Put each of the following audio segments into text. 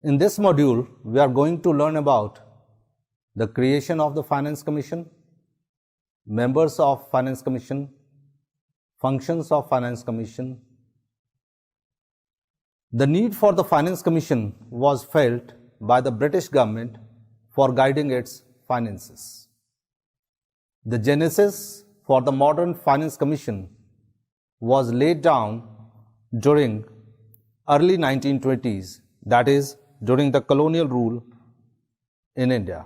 In this module, we are going to learn about the creation of the Finance Commission, members of Finance Commission, functions of Finance Commission. The need for the Finance Commission was felt by the British government for guiding its finances. The genesis for the modern Finance Commission was laid down during early 1920s, that is, during the colonial rule in India.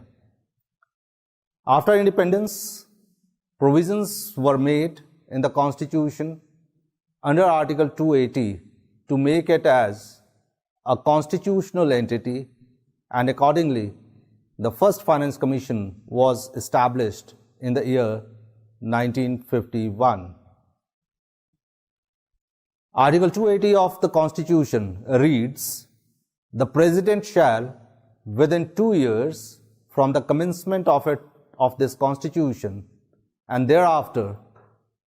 After independence, provisions were made in the Constitution under Article 280 to make it as a constitutional entity, and accordingly, the first Finance Commission was established in the year 1951. Article 280 of the Constitution reads, "The President shall, within 2 years from the commencement of this Constitution, and thereafter,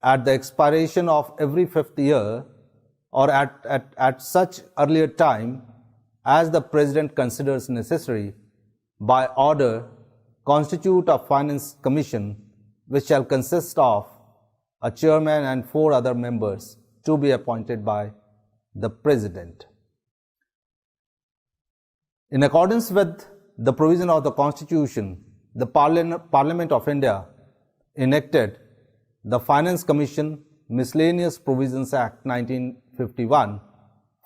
at the expiration of every 5th year, or at such earlier time as the President considers necessary, by order, constitute a Finance Commission, which shall consist of a chairman and 4 other members to be appointed by the President." In accordance with the provision of the Constitution, the Parliament of India enacted the Finance Commission Miscellaneous Provisions Act 1951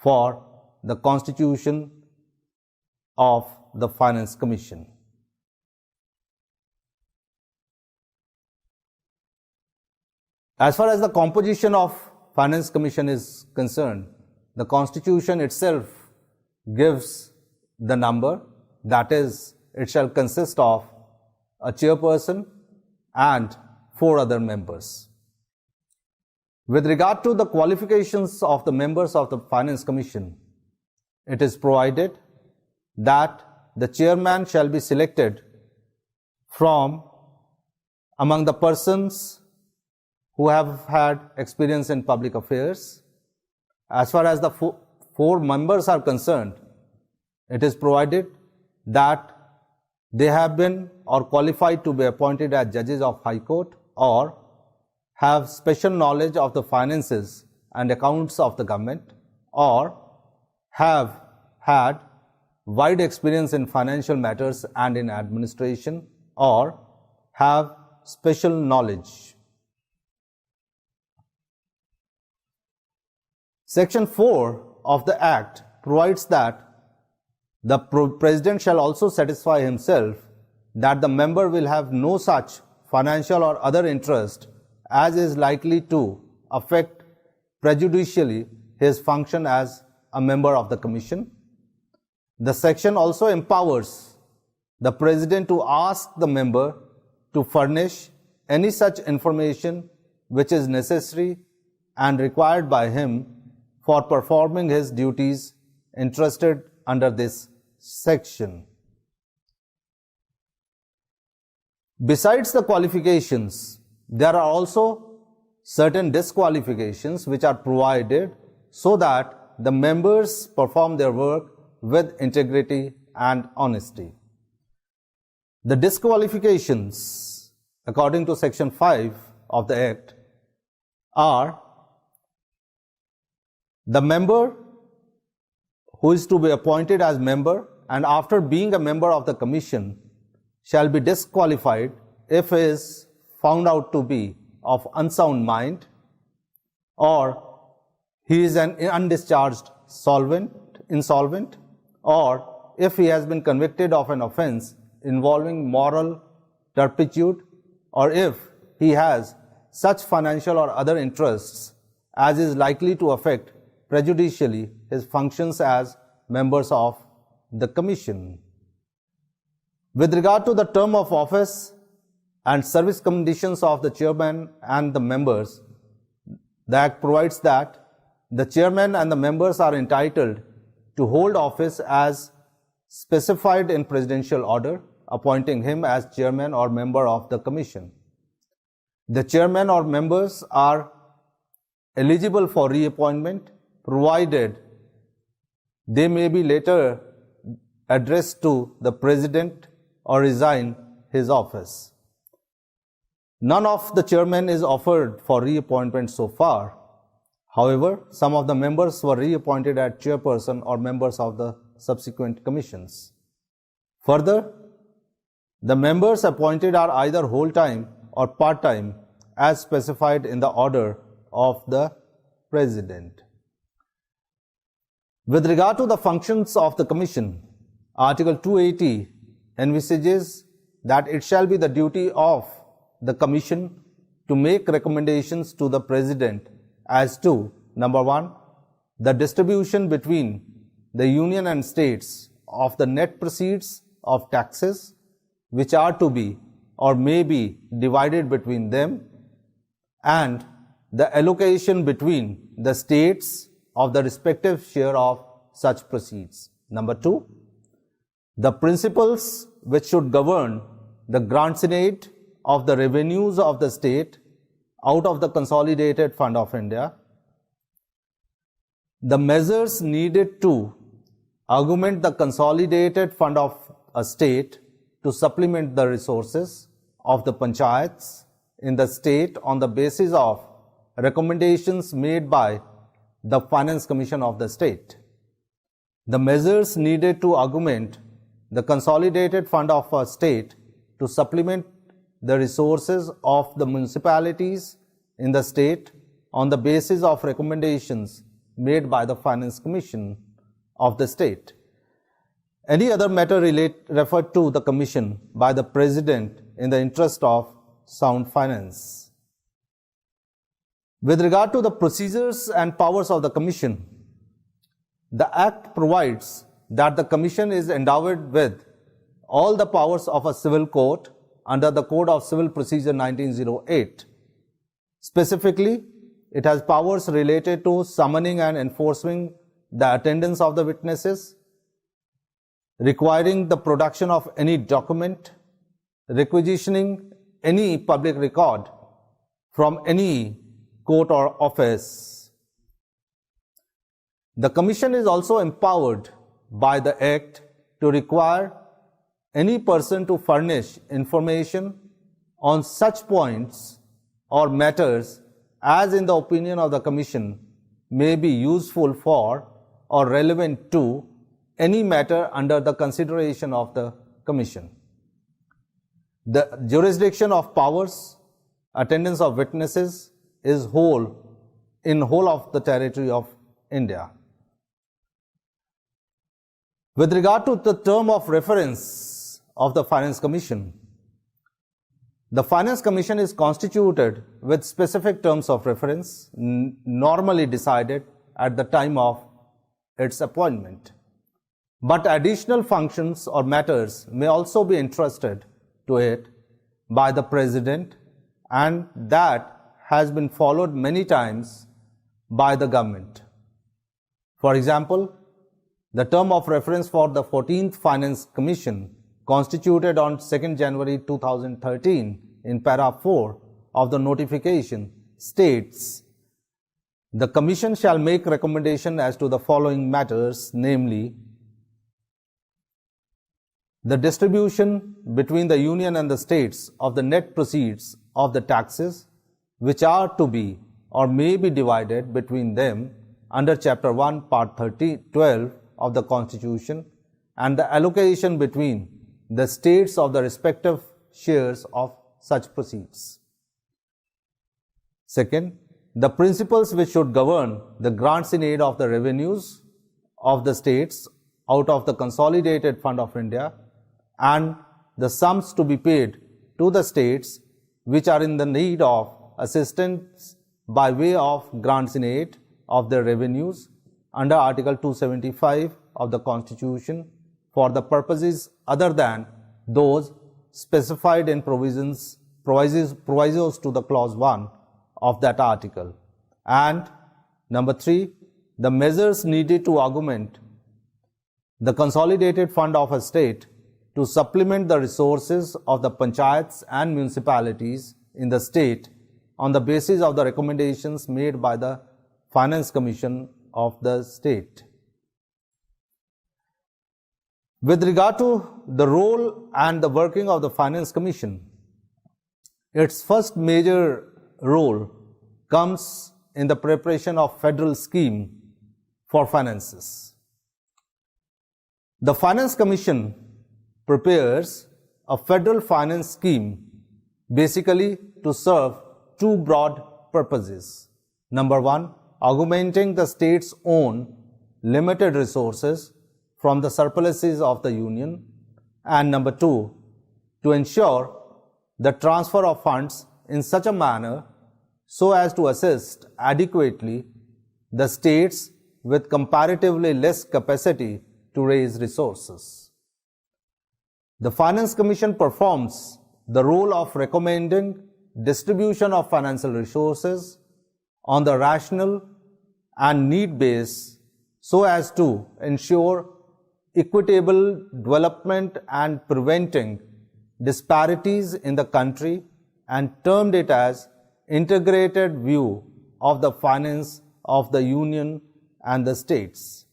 for the constitution of the Finance Commission. As far as the composition of Finance Commission is concerned, the Constitution itself gives the number, that is, it shall consist of a chairperson and 4 other members. With regard to the qualifications of the members of the Finance Commission, it is provided that the chairman shall be selected from among the persons who have had experience in public affairs. As far as the 4 members are concerned, it is provided that they have been or qualified to be appointed as judges of High Court, or have special knowledge of the finances and accounts of the government, or have had wide experience in financial matters and in administration, or have special knowledge. Section 4 of the Act provides that the President shall also satisfy himself that the member will have no such financial or other interest as is likely to affect prejudicially his function as a member of the Commission. The section also empowers the President to ask the member to furnish any such information which is necessary and required by him for performing his duties entrusted under this section. Besides the qualifications, there are also certain disqualifications which are provided so that the members perform their work with integrity and honesty. The disqualifications, according to Section 5 of the Act, are: the member who is to be appointed as member and after being a member of the Commission shall be disqualified if he is found out to be of unsound mind, or he is an undischarged insolvent, or if he has been convicted of an offence involving moral turpitude, or if he has such financial or other interests as is likely to affect prejudicially his functions as members of the Commission. With regard to the term of office and service conditions of the chairman and the members, the Act provides that the chairman and the members are entitled to hold office as specified in presidential order, appointing him as chairman or member of the Commission. The chairman or members are eligible for reappointment, provided they may be later addressed to the President or resign his office. None of the chairmen is offered for reappointment so far. However, some of the members were reappointed as chairperson or members of the subsequent commissions. Further, the members appointed are either whole-time or part-time as specified in the order of the President. With regard to the functions of the Commission, Article 280 envisages that it shall be the duty of the Commission to make recommendations to the President as to, number 1, the distribution between the Union and States of the net proceeds of taxes which are to be or may be divided between them, and the allocation between the states of the respective share of such proceeds. Number 2, the principles which should govern the grants in aid of the revenues of the state out of the Consolidated Fund of India, the measures needed to augment the Consolidated Fund of a state to supplement the resources of the panchayats in the state on the basis of recommendations made by the Finance Commission of the state. The measures needed to augment the Consolidated Fund of a state to supplement the resources of the municipalities in the state on the basis of recommendations made by the Finance Commission of the state. Any other matter referred to the Commission by the President in the interest of sound finance. With regard to the procedures and powers of the Commission, the Act provides that the Commission is endowed with all the powers of a civil court under the Code of Civil Procedure 1908. Specifically, it has powers related to summoning and enforcing the attendance of the witnesses, requiring the production of any document, requisitioning any public record from any court or office. The Commission is also empowered by the Act to require any person to furnish information on such points or matters as in the opinion of the Commission may be useful for or relevant to any matter under the consideration of the Commission. The jurisdiction of powers, attendance of witnesses is whole of the territory of India. With regard to the term of reference of the Finance Commission, the Finance Commission is constituted with specific terms of reference normally decided at the time of its appointment. But additional functions or matters may also be entrusted to it by the President, and that has been followed many times by the government. For example, the term of reference for the 14th Finance Commission, constituted on 2nd January 2013 in para 4 of the notification, states, the Commission shall make recommendation as to the following matters, namely, the distribution between the Union and the States of the net proceeds of the taxes which are to be or may be divided between them under Chapter 1, Part 12 of the Constitution, and the allocation between the states of the respective shares of such proceeds. Second, the principles which should govern the grants in aid of the revenues of the states out of the Consolidated Fund of India, and the sums to be paid to the states which are in the need of assistance by way of grants in aid of their revenues under Article 275 of the Constitution for the purposes other than those specified in provisos to the Clause 1 of that article. And number 3, the measures needed to augment the Consolidated Fund of a state to supplement the resources of the panchayats and municipalities in the state on the basis of the recommendations made by the Finance Commission of the state. With regard to the role and the working of the Finance Commission, its first major role comes in the preparation of federal scheme for finances. The Finance Commission prepares a federal finance scheme basically to serve two broad purposes. Number one, augmenting the state's own limited resources from the surpluses of the Union, and number two, to ensure the transfer of funds in such a manner so as to assist adequately the states with comparatively less capacity to raise resources. The Finance Commission performs the role of recommending distribution of financial resources on the rational and need base so as to ensure equitable development and preventing disparities in the country, and termed it as integrated view of the finance of the Union and the states.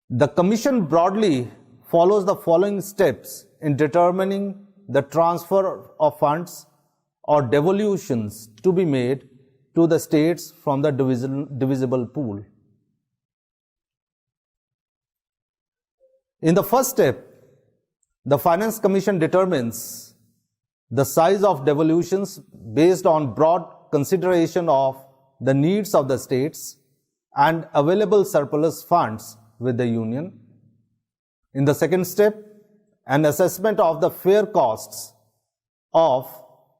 The Commission broadly follows the following steps in determining the transfer of funds or devolutions to be made to the states from the divisible pool. In the first step, the Finance Commission determines the size of devolutions based on broad consideration of the needs of the states and available surplus funds with the Union. In the second step, an assessment of the fair costs of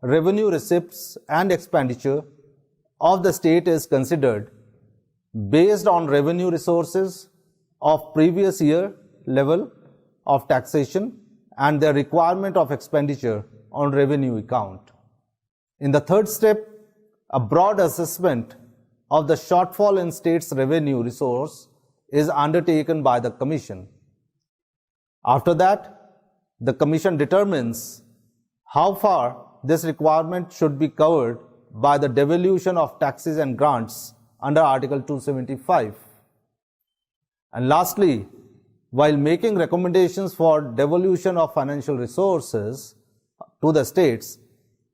revenue receipts and expenditure of the state is considered based on revenue resources of previous year level of taxation and the requirement of expenditure on revenue account. In the third step, a broad assessment of the shortfall in states' revenue resource is undertaken by the Commission. After that, the Commission determines how far this requirement should be covered by the devolution of taxes and grants under Article 275. And lastly, while making recommendations for devolution of financial resources to the states,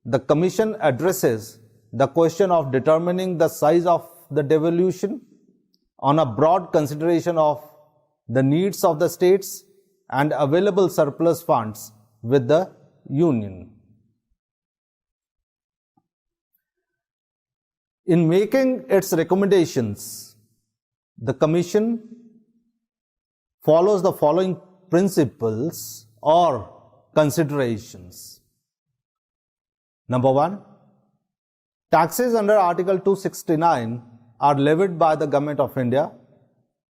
the Commission addresses the question of determining the size of the devolution on a broad consideration of the needs of the states and available surplus funds with the Union. In making its recommendations, the Commission follows the following principles or considerations. Number one, taxes under Article 269 are levied by the Government of India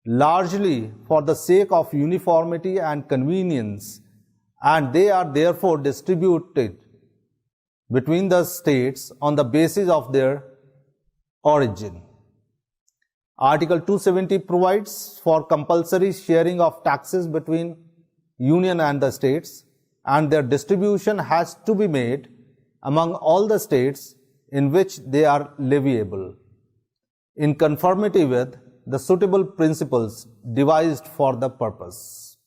largely for the sake of uniformity and convenience, and they are therefore distributed between the states on the basis of their origin. Article 270 provides for compulsory sharing of taxes between Union and the states, and their distribution has to be made among all the states in which they are leviable, in conformity with the suitable principles devised for the purpose.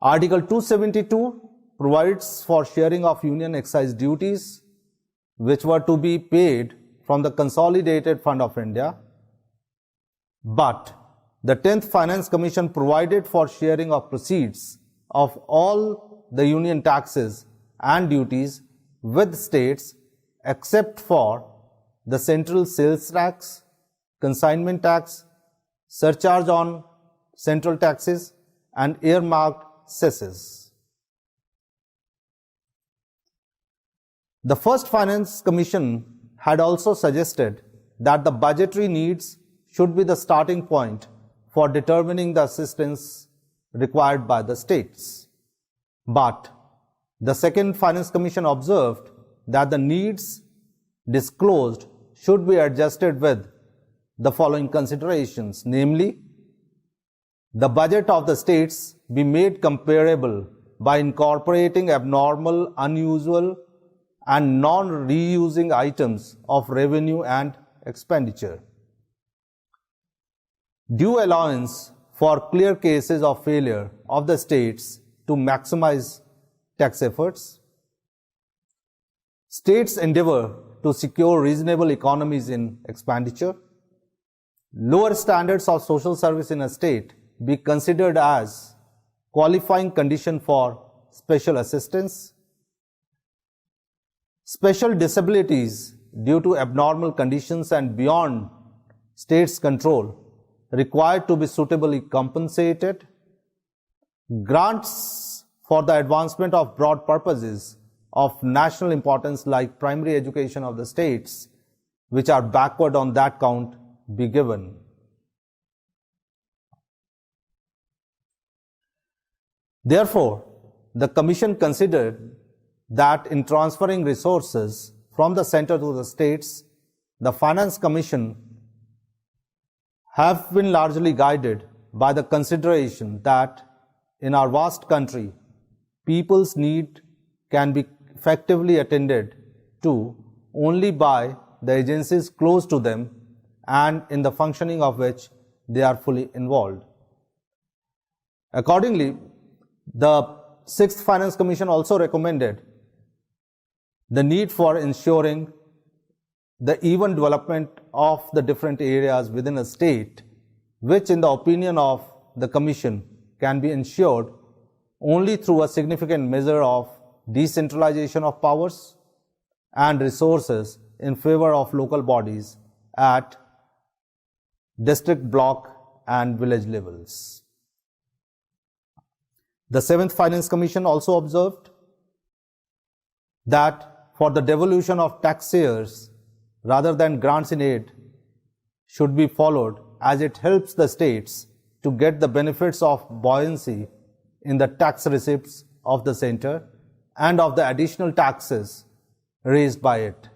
Article 272 provides for sharing of Union excise duties, which were to be paid from the Consolidated Fund of India, but the 10th Finance Commission provided for sharing of proceeds of all the Union taxes and duties with states except for the central sales tax, consignment tax, surcharge on central taxes, and earmarked cesses. The first Finance Commission had also suggested that the budgetary needs should be the starting point for determining the assistance required by the states. But the Second Finance Commission observed that the needs disclosed should be adjusted with the following considerations, namely, the budget of the states be made comparable by incorporating abnormal, unusual, and non-reusing items of revenue and expenditure. Due allowance for clear cases of failure of the states to maximize tax efforts. States endeavor to secure reasonable economies in expenditure. Lower standards of social service in a state be considered as qualifying condition for special assistance. Special disabilities due to abnormal conditions and beyond state's control required to be suitably compensated. Grants for the advancement of broad purposes of national importance like primary education of the states, which are backward on that count, be given. Therefore, the Commission considered that in transferring resources from the center to the states, the Finance Commission have been largely guided by the consideration that in our vast country, people's need can be effectively attended to only by the agencies close to them and in the functioning of which they are fully involved. Accordingly, the Sixth Finance Commission also recommended the need for ensuring the even development of the different areas within a state, which in the opinion of the Commission can be ensured only through a significant measure of decentralization of powers and resources in favor of local bodies at district, block and village levels. The Seventh Finance Commission also observed that for the devolution of taxpayers rather than grants in aid should be followed, as it helps the states to get the benefits of buoyancy in the tax receipts of the center and of the additional taxes raised by it.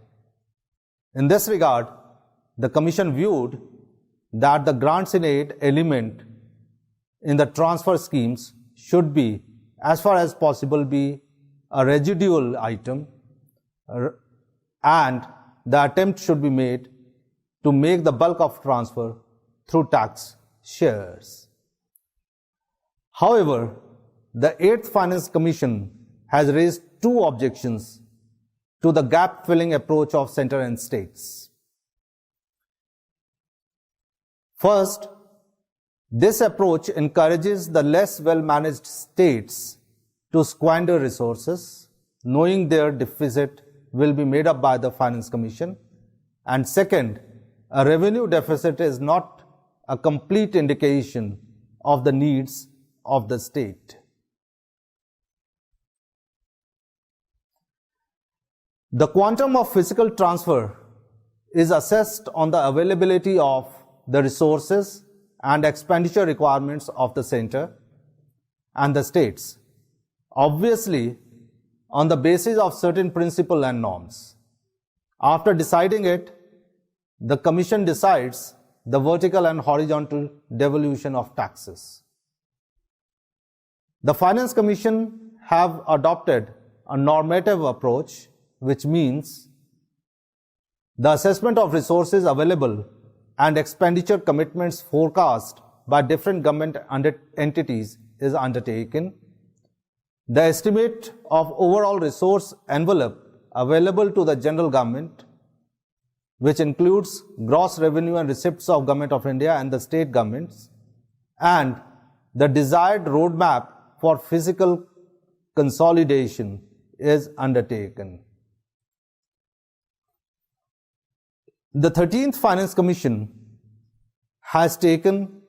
In this regard, the Commission viewed that the grants in aid element in the transfer schemes should be, as far as possible, be a residual item, and the attempt should be made to make the bulk of transfer through tax shares. However, the Eighth Finance Commission has raised two objections to the gap-filling approach of center and states. First, this approach encourages the less well-managed states to squander resources, knowing their deficit will be made up by the Finance Commission. And second, a revenue deficit is not a complete indication of the needs of the state. The quantum of physical transfer is assessed on the availability of the resources and expenditure requirements of the center and the states, obviously on the basis of certain principles and norms. After deciding it, the Commission decides the vertical and horizontal devolution of taxes. The Finance Commission have adopted a normative approach, which means the assessment of resources available and expenditure commitments forecast by different government entities is undertaken. The estimate of overall resource envelope available to the general government, which includes gross revenue and receipts of Government of India and the state governments, and the desired roadmap for physical consolidation is undertaken. The 13th Finance Commission has taken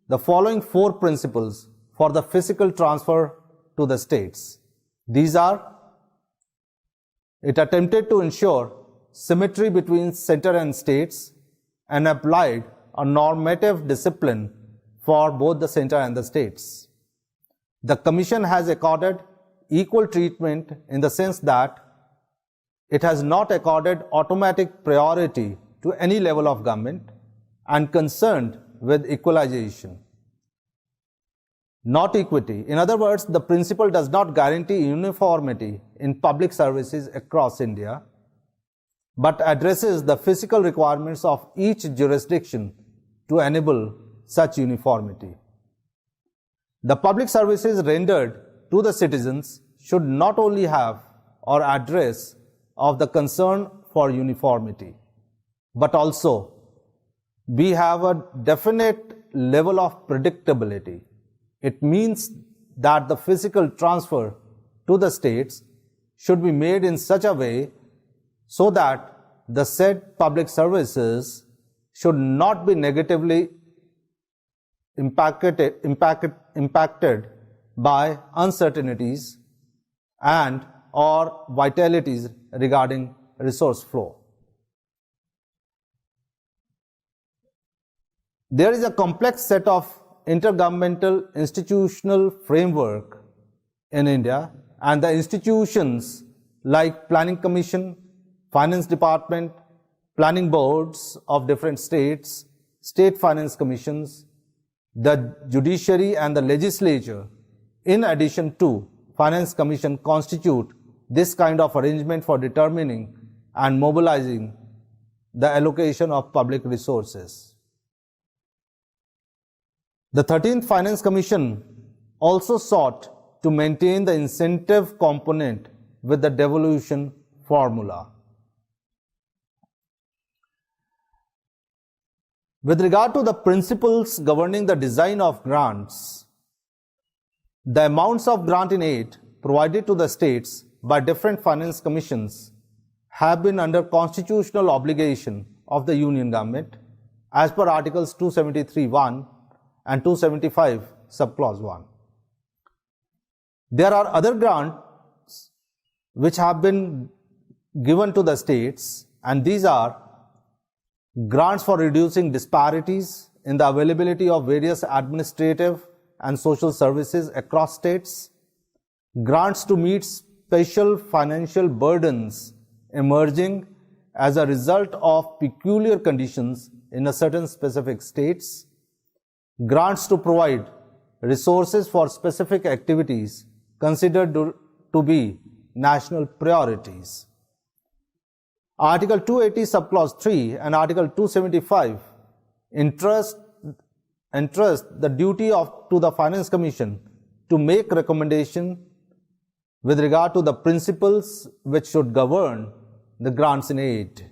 the following four principles for the physical transfer to the states. These are: it attempted to ensure symmetry between center and states and applied a normative discipline for both the center and the states. The Commission has accorded equal treatment in the sense that it has not accorded automatic priority to any level of government and concerned with equalization, not equity. In other words, the principle does not guarantee uniformity in public services across India, but addresses the physical requirements of each jurisdiction to enable such uniformity. The public services rendered to the citizens should not only have or address of the concern for uniformity, but also we have a definite level of predictability. It means that the physical transfer to the states should be made in such a way so that the said public services should not be negatively impacted by uncertainties and or vitalities regarding resource flow. There is a complex set of intergovernmental institutional framework in India, and the institutions like Planning Commission, Finance Department, planning boards of different states, state finance commissions, the judiciary and the legislature, in addition to Finance Commission, constitute this kind of arrangement for determining and mobilizing the allocation of public resources. The 13th Finance Commission also sought to maintain the incentive component with the devolution formula. With regard to the principles governing the design of grants, the amounts of grant in aid provided to the states by different finance commissions have been under constitutional obligation of the Union Government as per Articles 273(1) and 275 subclause 1. There are other grants which have been given to the states, and these are grants for reducing disparities in the availability of various administrative and social services across states, grants to meet special financial burdens emerging as a result of peculiar conditions in a certain specific states, grants to provide resources for specific activities considered to be national priorities. Article 280 subclause 3 and Article 275 entrust the duty to the Finance Commission to make recommendation with regard to the principles which should govern the grants in aid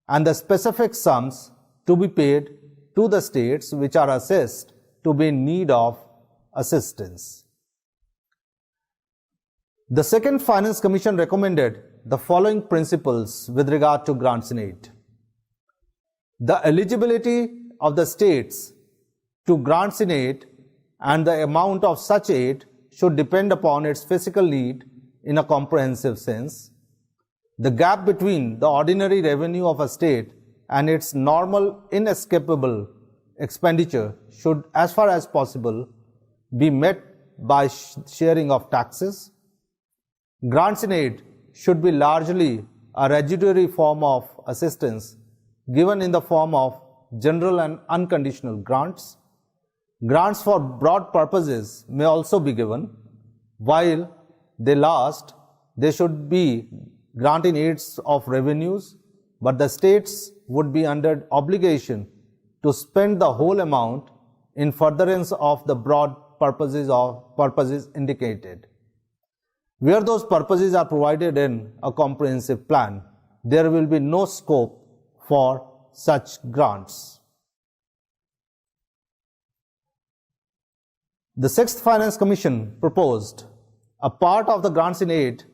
and the specific sums to be paid to the states which are assessed to be in need of assistance. The Second Finance Commission recommended the following principles with regard to grants in aid. The eligibility of the states to grants in aid and the amount of such aid should depend upon its fiscal need in a comprehensive sense. The gap between the ordinary revenue of a state and its normal inescapable expenditure should, as far as possible, be met by sharing of taxes. Grants in aid should be largely a residuary form of assistance given in the form of general and unconditional grants. Grants for broad purposes may also be given. While they last, they should be granting aids of revenues, but the states would be under obligation to spend the whole amount in furtherance of the broad purposes indicated. Where those purposes are provided in a comprehensive plan, there will be no scope for such grants. The Sixth Finance Commission proposed a part of the grants in aid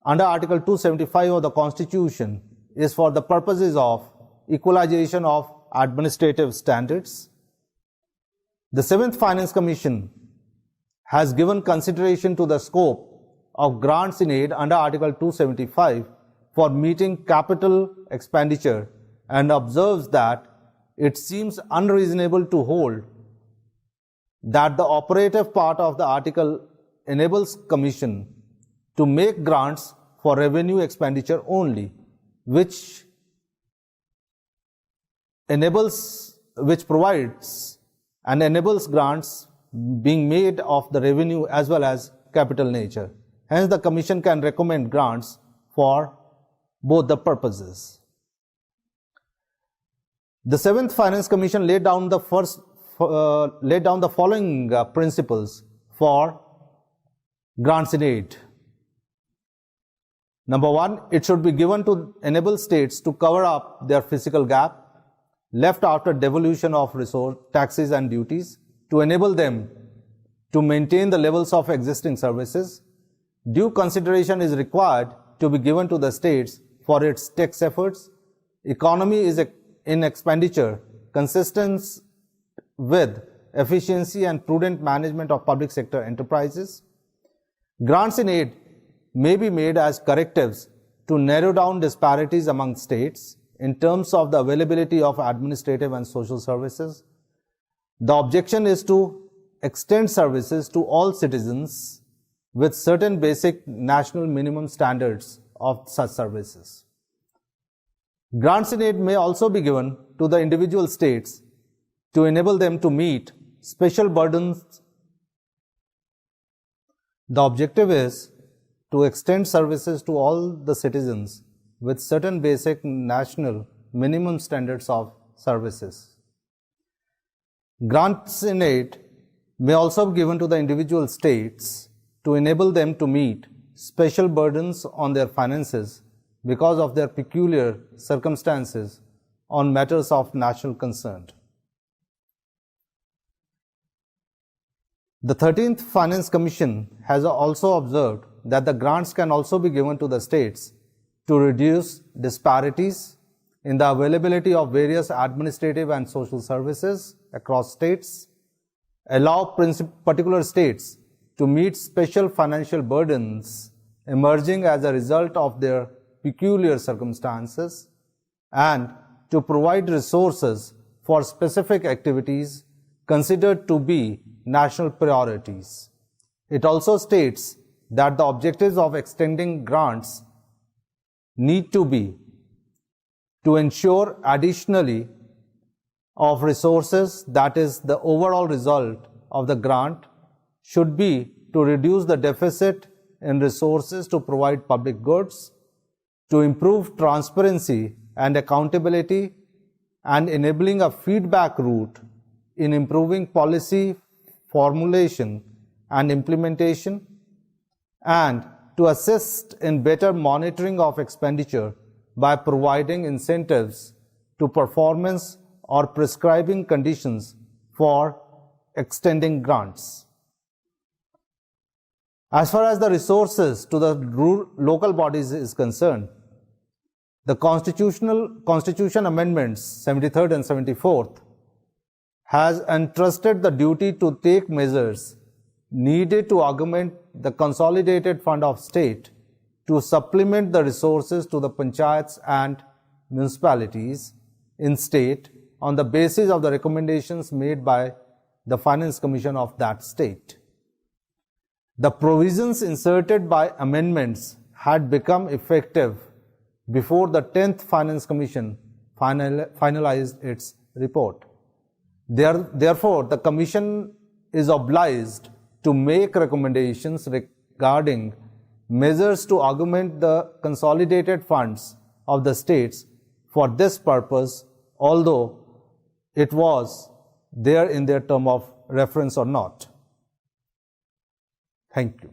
under Article 275 of the Constitution is for the purposes of equalization of administrative standards. The Seventh Finance Commission has given consideration to the scope of grants in aid under Article 275 for meeting capital expenditure and observes that it seems unreasonable to hold that the operative part of the article enables Commission to make grants for revenue expenditure only, which provides and enables grants being made of the revenue as well as capital nature. Hence, the Commission can recommend grants for both the purposes. The Seventh Finance Commission laid down the laid down the following principles for grants in aid. Number one, it should be given to enable states to cover up their fiscal gap left after devolution of resource, taxes and duties, to enable them to maintain the levels of existing services. Due consideration is required to be given to the states for its tax efforts. Economy is in expenditure consistent with efficiency and prudent management of public sector enterprises. Grants in aid may be made as correctives to narrow down disparities among states in terms of the availability of administrative and social services. The objection is to extend services to all citizens with certain basic national minimum standards of such services. Grants in aid may also be given to the individual states to enable them to meet special burdens. The objective is to extend services to all the citizens with certain basic national minimum standards of services. Grants in aid may also be given to the individual states to enable them to meet special burdens on their finances because of their peculiar circumstances on matters of national concern. The 13th Finance Commission has also observed that the grants can also be given to the states to reduce disparities in the availability of various administrative and social services across states, allow particular states to meet special financial burdens emerging as a result of their peculiar circumstances, and to provide resources for specific activities considered to be national priorities. It also states that the objectives of extending grants need to be to ensure additionally of resources, that is, the overall result of the grant should be to reduce the deficit in resources to provide public goods, to improve transparency and accountability, and enabling a feedback route in improving policy formulation and implementation, and to assist in better monitoring of expenditure by providing incentives to performance or prescribing conditions for extending grants. As far as the resources to the local bodies is concerned, the Constitution Amendments 73rd and 74th has entrusted the duty to take measures needed to augment the consolidated fund of state to supplement the resources to the panchayats and municipalities in state on the basis of the recommendations made by the Finance Commission of that state. The provisions inserted by amendments had become effective before the 10th Finance Commission finalized its report. Therefore, the Commission is obliged to make recommendations regarding measures to augment the consolidated funds of the states for this purpose, although it was there in their term of reference or not. Thank you.